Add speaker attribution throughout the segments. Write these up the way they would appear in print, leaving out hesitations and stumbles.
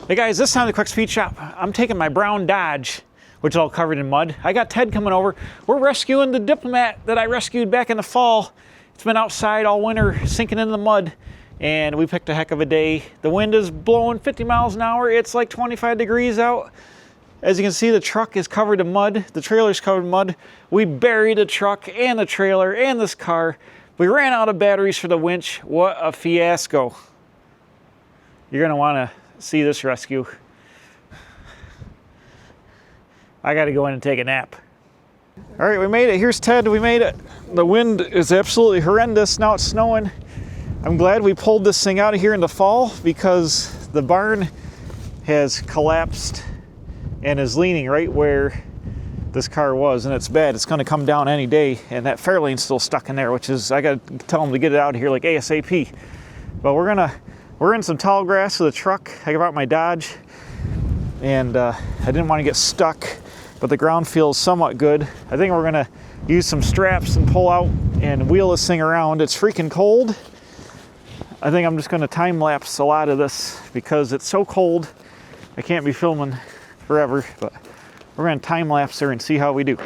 Speaker 1: Hey guys, this time at the Quick Speed Shop, I'm taking my brown Dodge, which is all covered in mud. I got Ted coming over. We're rescuing the Diplomat that I rescued back in the fall. It's been outside all winter, sinking in the mud, and we picked a heck of a day. The wind is blowing 50 miles an hour. It's like 25 degrees out. As you can see, the truck is covered in mud. The trailer's covered in mud. We buried the truck and the trailer and this car. We ran out of batteries for the winch. What a fiasco. You're gonna wanna see this rescue. I gotta go in and take a nap. All right, we made it. Here's Ted, we made it. The wind is absolutely horrendous. Now it's snowing. I'm glad we pulled this thing out of here in the fall because the barn has collapsed and is leaning right where this car was, and it's bad. It's gonna come down any day, and that Fairlane's still stuck in there, which is, I gotta tell them to get it out of here like ASAP. But we're in some tall grass with the truck. I got my Dodge, and I didn't want to get stuck, but the ground feels somewhat good. I think we're gonna use some straps and pull out and wheel this thing around. It's freaking cold. I think I'm just gonna time lapse a lot of this because it's so cold. I can't be filming forever, but we're gonna time lapse her and see how we do.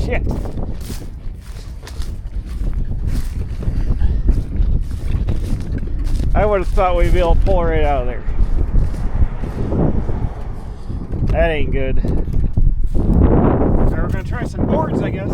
Speaker 1: Shit. I would have thought we'd be able to pull right out of there. That ain't good. So we're gonna try some boards, I guess.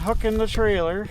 Speaker 1: unhooking the trailer.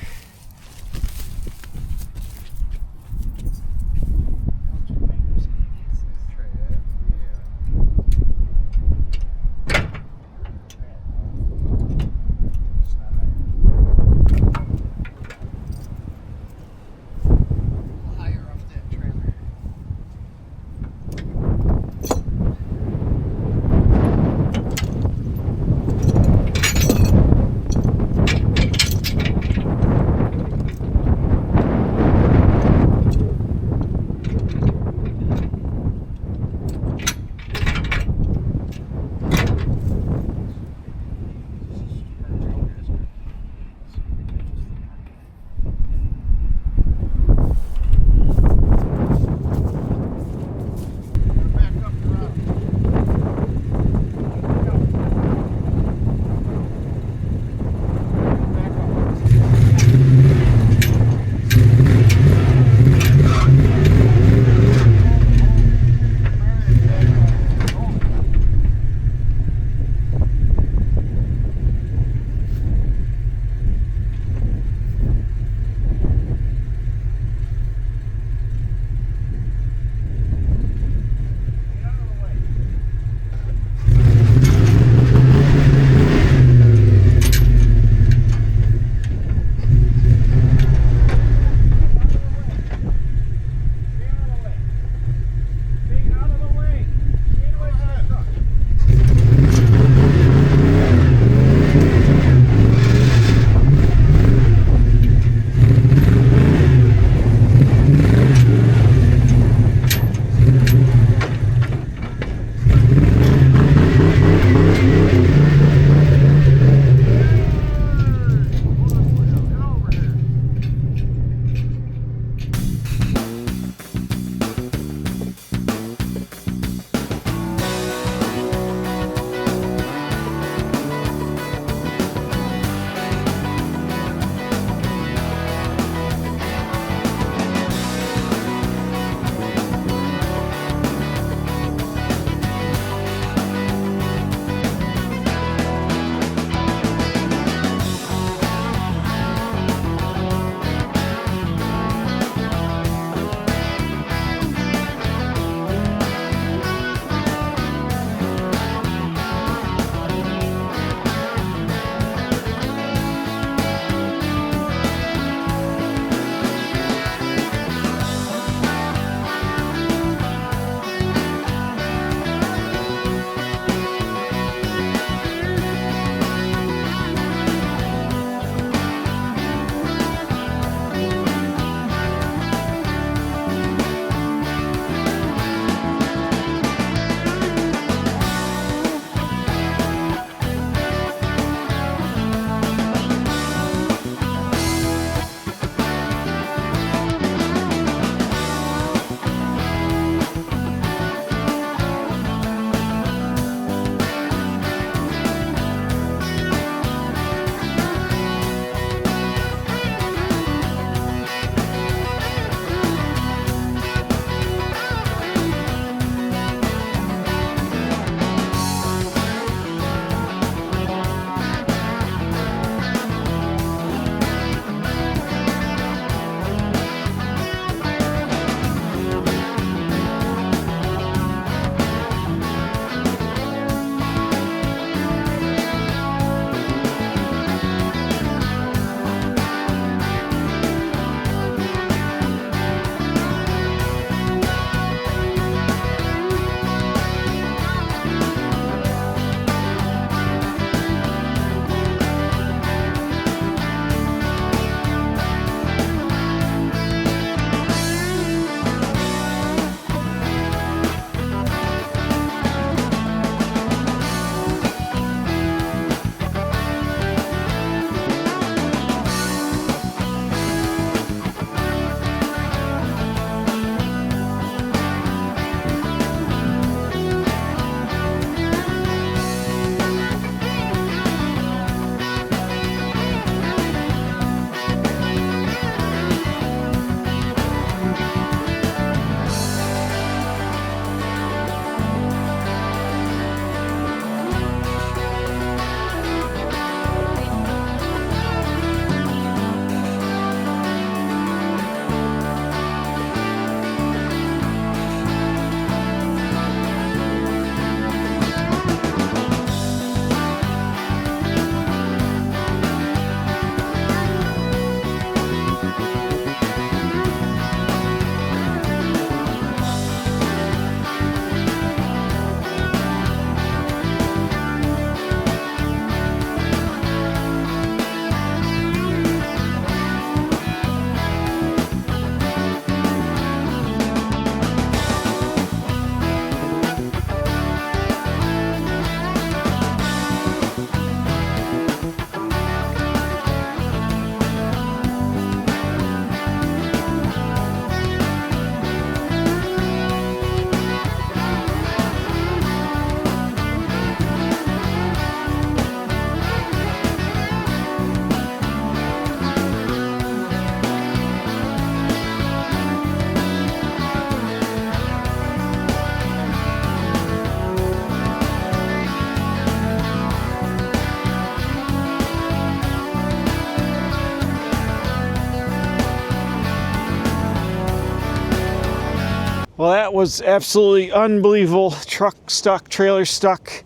Speaker 1: Well, that was absolutely unbelievable. Truck stuck, trailer stuck.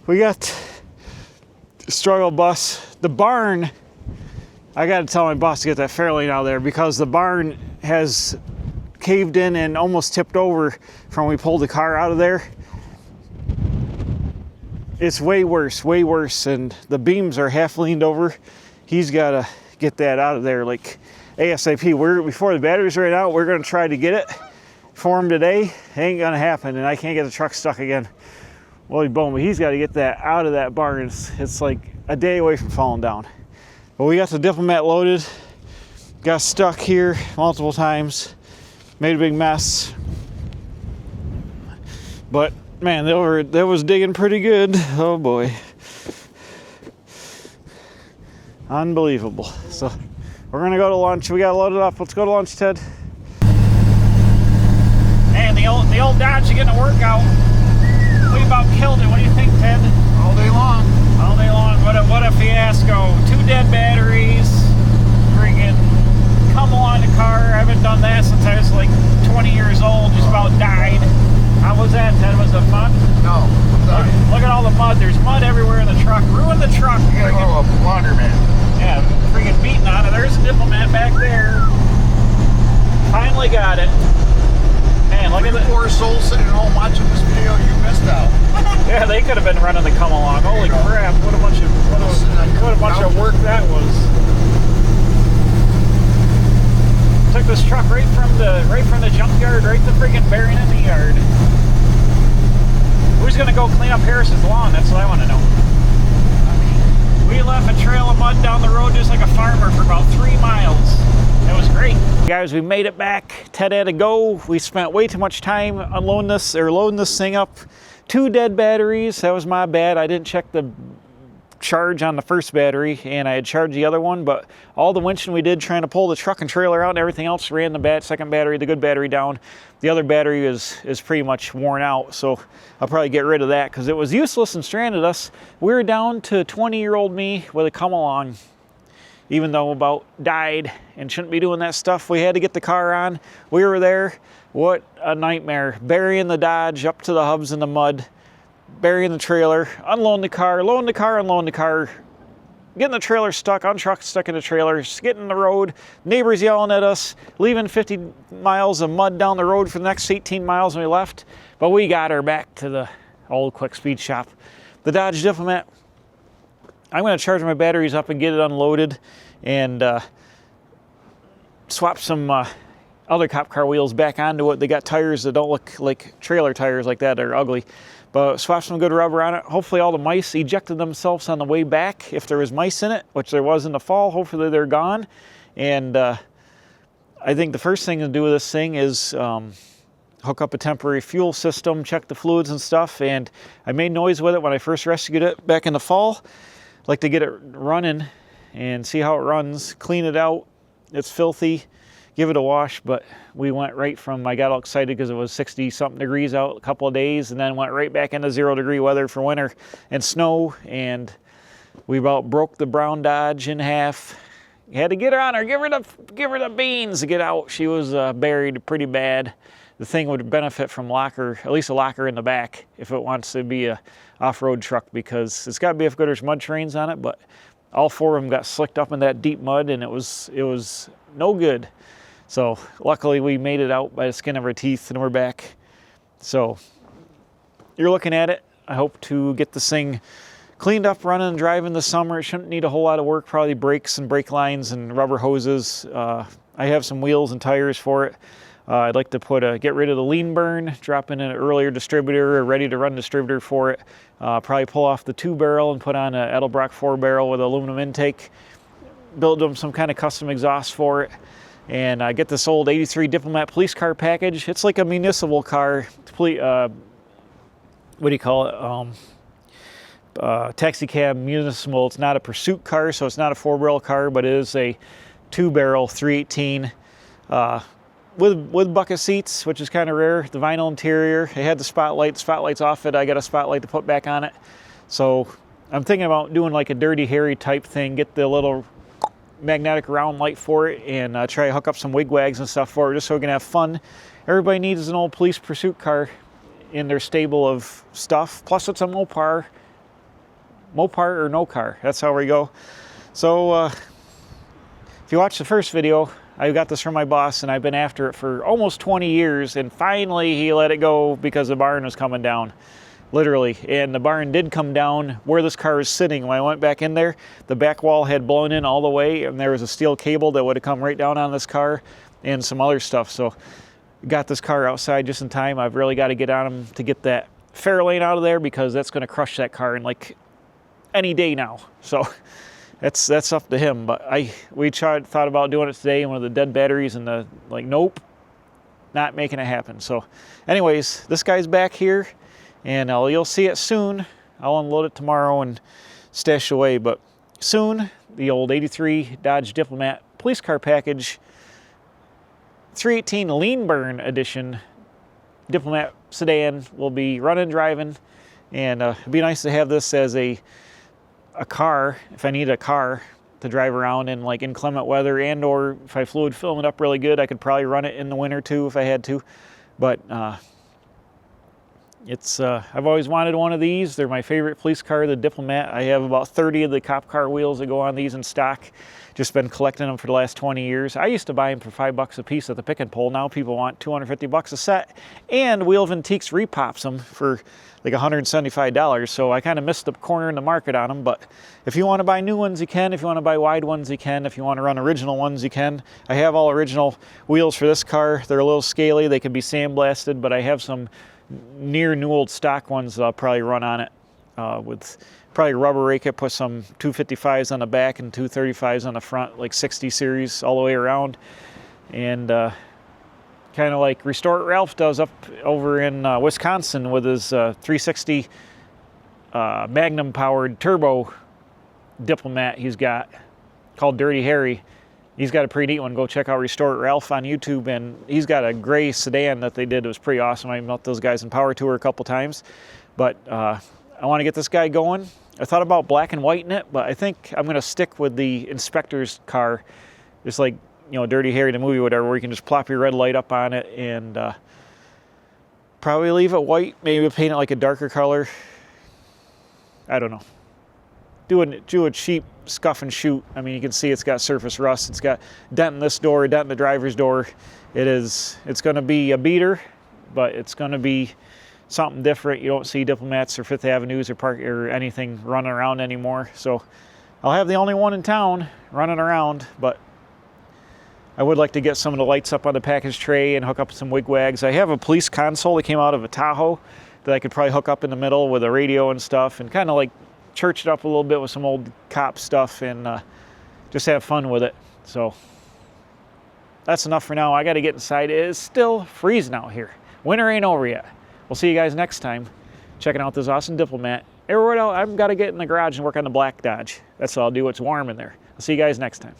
Speaker 1: We got struggle bus. The barn, I got to tell my boss to get that Fairlane out of there because the barn has caved in and almost tipped over from when we pulled the car out of there. It's way worse, and the beams are half leaned over. He's got to get that out of there like ASAP. Before the batteries ran out, we're going to try to get it for him today. It ain't going to happen, and I can't get the truck stuck again. Well, but he's got to get that out of that barn. It's like a day away from falling down. But we got the Diplomat loaded, got stuck here multiple times, made a big mess. But man, that was digging pretty good. Oh boy. Unbelievable. So we're gonna go to lunch. We gotta load it up. Let's go to lunch, Ted. Man, the old Dodge is getting a workout. We about killed it. What do you think, Ted?
Speaker 2: All day long.
Speaker 1: All day long. What a fiasco. 2 dead batteries. Freaking come along the car. I haven't done that since I was like 20 years old. Just about died. How was that, Ted? Was it fun?
Speaker 2: No, I'm sorry.
Speaker 1: Look at all the mud. There's mud everywhere in the truck. Ruined the truck.
Speaker 2: You gotta go to a laundromat.
Speaker 1: Yeah, freaking beating on it. There's a Diplomat back there. Finally got it. Man, look at the
Speaker 2: poor souls sitting at home watching this video. You missed out.
Speaker 1: Yeah, they could have been running the come along. Holy crap! What a bunch of work that was. Took this truck right from the junkyard, right to freaking burying in the yard. Who's gonna go clean up Harris's lawn? That's what I want to know. We left a trail of mud down the road just like a farmer for about 3 miles. It was great. Guys, we made it back. Ted had to go. We spent way too much time loading this thing up. 2 dead batteries. That was my bad. I didn't check the charge on the first battery, and I had charged the other one, but all the winching we did trying to pull the truck and trailer out and everything else ran the second battery, the good battery, down. The other battery is pretty much worn out, so I'll probably get rid of that because it was useless and stranded us. We were down to 20-year-old me with a come along, even though about died and shouldn't be doing that stuff. We had to get the car on. We were there. What a nightmare. Burying the Dodge up to the hubs in the mud, burying the trailer, unloading the car, loading the car, unloading the car, getting the trailer stuck, truck stuck in the trailer, getting in the road, neighbors yelling at us, leaving 50 miles of mud down the road for the next 18 miles when we left. But we got her back to the old quick speed shop. The Dodge Diplomat, I'm going to charge my batteries up and get it unloaded and swap some other cop car wheels back onto it. They got tires that don't look like trailer tires like that. They're ugly. But swap some good rubber on it. Hopefully all the mice ejected themselves on the way back. If there was mice in it, which there was in the fall, hopefully they're gone. And I think the first thing to do with this thing is hook up a temporary fuel system, check the fluids and stuff. And I made noise with it when I first rescued it back in the fall. I'd like to get it running and see how it runs, clean it out. It's filthy. Give it a wash, but we went right from, I got all excited because it was 60 something degrees out a couple of days, and then went right back into 0-degree weather for winter and snow, and we about broke the brown Dodge in half. Had to get her on her, give her the beans to get out. She was buried pretty bad. The thing would benefit from locker, at least a locker in the back, if it wants to be a off-road truck, because it's got to be if there's mud trains on it, but all 4 of them got slicked up in that deep mud, and it was no good. So luckily we made it out by the skin of our teeth and we're back. So you're looking at it. I hope to get this thing cleaned up, running and driving this summer. It shouldn't need a whole lot of work, probably brakes and brake lines and rubber hoses. I have some wheels and tires for it. I'd like to get rid of the lean burn, drop in an earlier distributor, a ready to run distributor for it. Probably pull off the 2-barrel and put on an Edelbrock 4-barrel with aluminum intake. Build them some kind of custom exhaust for it. And I get this old 83 Diplomat police car package. It's like a municipal car, what do you call it? Taxi cab municipal. It's not a pursuit car, so it's not a 4-barrel car, but it is a 2-barrel 318 with bucket seats, which is kind of rare. The vinyl interior. It had the spotlight's off it. I got a spotlight to put back on it. So I'm thinking about doing like a Dirty Harry type thing, get the little magnetic round light for it, and try to hook up some wigwags and stuff for it, just so we can have fun everybody needs an old police pursuit car in their stable of stuff. Plus it's a Mopar or no car. That's how we go. So if you watch the first video, I got this from my boss, and I've been after it for almost 20 years, and finally he let it go because the barn was coming down, literally. And the barn did come down where this car is sitting. When I went back in there, the back wall had blown in all the way, and there was a steel cable that would have come right down on this car and some other stuff. So got this car outside just in time. I've really got to get on him to get that Fairlane out of there, because that's going to crush that car in like any day now. So that's up to him. But we thought about doing it today, and one of the dead batteries, and nope, not making it happen. So anyways, this guy's back here, and you'll see it soon. I'll unload it tomorrow and stash away, but soon the old 83 Dodge Diplomat police car package, 318 lean burn edition Diplomat sedan will be running, driving, and it'd be nice to have this as a car, if I need a car to drive around in like inclement weather, and or if I fluid film it up really good, I could probably run it in the winter too if I had to. But I've always wanted one of these. They're my favorite police car, the Diplomat. I have about 30 of the cop car wheels that go on these in stock. Just been collecting them for the last 20 years. I used to buy them for $5 a piece at the pick and pull. Now people want $250 a set, and Wheel of Antiques repops them for like $175. So I kind of missed the corner in the market on them. But if you want to buy new ones, you can. If you want to buy wide ones, you can. If you want to run original ones, you can. I have all original wheels for this car. They're a little scaly. They can be sandblasted, but I have some near new old stock ones that I'll probably run on it with probably rubber rake it, put some 255s on the back and 235s on the front, like 60 series all the way around. And kind of like Restore It Ralph does up over in Wisconsin with his 360 Magnum powered turbo Diplomat he's got called Dirty Harry. He's got a pretty neat one. Go check out Restore It Ralph on YouTube, and he's got a gray sedan that they did. It was pretty awesome. I met those guys in Power Tour a couple times, but I want to get this guy going. I thought about black and white in it, but I think I'm going to stick with the inspector's car, just like, you know, Dirty Harry the movie or whatever, where you can just plop your red light up on it, and probably leave it white, maybe paint it like a darker color. I don't know. Do a cheap scuff and shoot. I mean, you can see it's got surface rust. It's got dent in this door, dent in the driver's door. It's going to be a beater, but it's going to be something different. You don't see Diplomats or Fifth Avenues or anything running around anymore. So I'll have the only one in town running around, but I would like to get some of the lights up on the package tray and hook up some wigwags. I have a police console that came out of a Tahoe that I could probably hook up in the middle with a radio and stuff, and kind of like church it up a little bit with some old cop stuff, and just have fun with it. So that's enough for now. I got to get inside. It is still freezing out here. Winter ain't over yet. We'll see you guys next time checking out this awesome Diplomat. Everywhere else, I've got to get in the garage and work on the black Dodge. That's what I'll do. It's warm in there. I'll see you guys next time.